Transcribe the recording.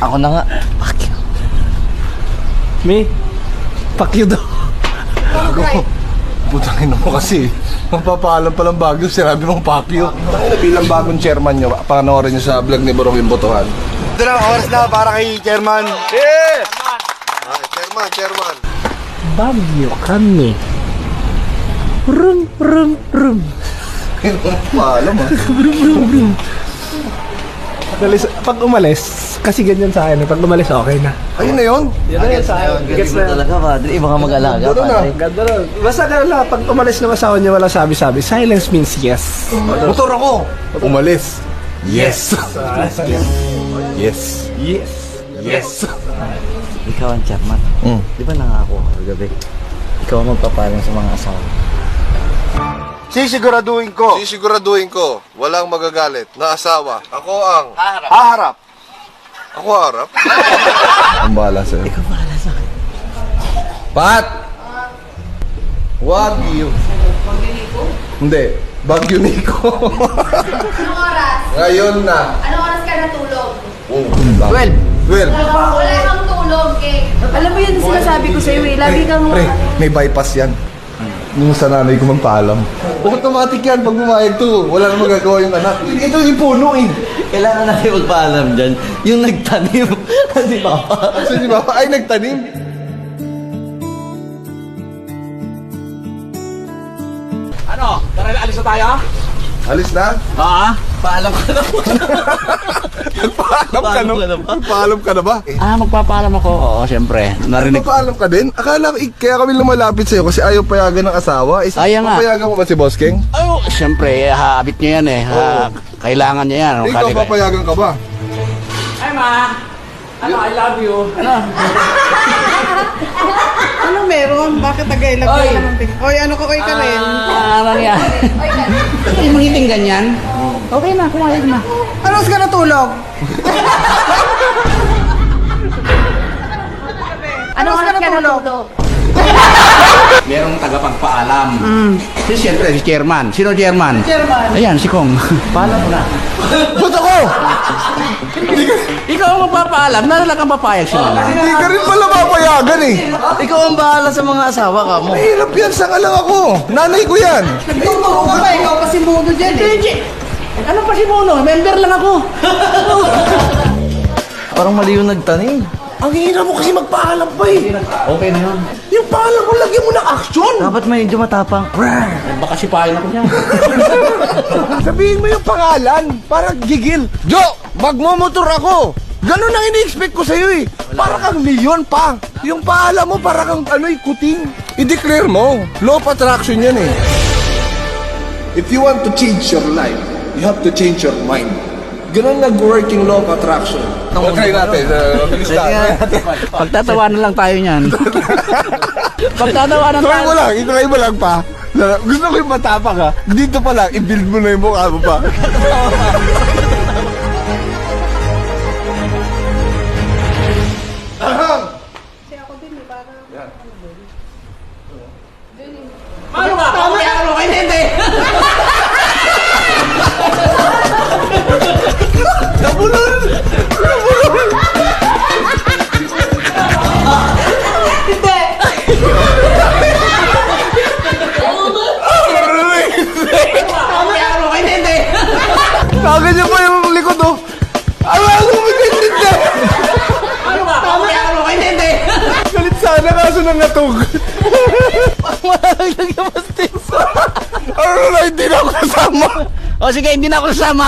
Ako na nga. Fuck you. Me? Fuck you daw. Gago. Butangin mo kasi. Magpapaalam palang Baguio, sinabi mong papyo. Bilang bagong chairman nyo, panoorin nyo sa vlog ni Borong yung Botohan. Ito na, oras na para kay chairman. Yeah! Ay, chairman. Baguio kami. Rum, rum, rum. Paalam ah. Pag umalis, kasi ganyan sa akin. Pag umalis, okay na. Ayun na yun. Yan na yan sa akin. Gets mo talaga, padre. Iba ka mag-alaga, Gano'n na. padre. Ganda na. Basta ganun lang, pag umalis na asawa niya, wala sabi-sabi. Silence means yes. Motor ako. Umalis. Yes. Yes. Yes. Yes. Ikaw ang chairman. Di ba nangako ka kagabi? Ikaw ang magpapalang sa mga asawa. Sisiguraduhin ko, walang magagalit na asawa. Ako ang haharap. Ako harap? Ang bahala sa'yo. Ikaw bahala sa akin. Pat! Wagyu. Hindi. Bagyo Nico. Anong oras? Ngayon na. Anong oras ka natulog? Well. Wala kang tulog, eh. Alam mo yun sinasabi ko sa'yo eh. Lagi kang... Pre, may bypass yan. Nung sa nanay ko magpaalam. Automatic yan pag bumayag to. Wala na magagawa yung anak. Ito yung puno eh. Kailangan natin magpaalam dyan. Yung nagtanim. Di ba? Kasi di ba? Ay, nagtanim. Ano? Tara, alis na tayo? Alis na? Paalam ka na po. Paalam ka na ba? Paalam ka na ba? Magpapaalam ako. Oo, syempre. Narinig ko. Paalam ka din? Akala ko, kaya kami lumalapit sa'yo kasi ayaw payagan ng asawa. Ayaw nga. Papayagan mo ba si Boss King? Oh, syempre, habit niya yan eh. Kailangan niya yan. Ikaw, papayagan ka ba? Hi, Ma! Ano, I love you. Ano? Ano meron? Bakit nag-ilag ka naman? Oy, ano ka? Oy ka rin. Ano yan? Hindi mo hiting ganyan? Okay na, kumayag na. Ano oras ka natulog? Anong oras ka natulog? Merong tagapagpaalam. Siyempre, si chairman. Sino chairman? Chairman. Ayan, si Kong. Paalam mo na. Ba't ako? Ikaw ang magpapaalam. Nalala kang papayag si Mama. Hindi ka rin pala papayagan eh. Ikaw ang bahala sa mga asawa ka mo. Mahirap yan, sanga lang ako. Nanay ko yan. Nagtuturo ka ba? Ikaw kasi mudo dyan eh. Ano pa si Mono? Member lang ako. Parang mali yung nagtanim. Ang hirap mo kasi magpaalam pa eh. Okay na yun. Yung paalam mo, lagyan mo ng action. Dapat medyo matapang. Baka sipahin ako niya. Sabihin mo yung pangalan, parang gigil. Jo, magmomotor ako. Ganun ang ini-expect ko sa'yo eh. Para kang Leon pa. Yung paalam mo, para kang kuting. I-declare mo. Law of attraction yan eh. If you want to change your life, you have to change your mind. Ganun nag-working law of attraction. Okay natin. Pagtatawanan lang tayo niyan. Pagtatawanan Try tayo. mo lang, itry mo lang pa. Gusto ko yung matapang ha. Dito pa lang, i-build mo na yung mukha mo pa. Ano ka? Ano ka? Hindi. Kaganyan pa yung likod oh. Alam mo, hindi. Ano ka? Ano ka? Hindi. Galit sana kaso nangatog. Wala lang nagkamastis. Ano na, hindi na ako kasama. O sige, hindi na ako kasama.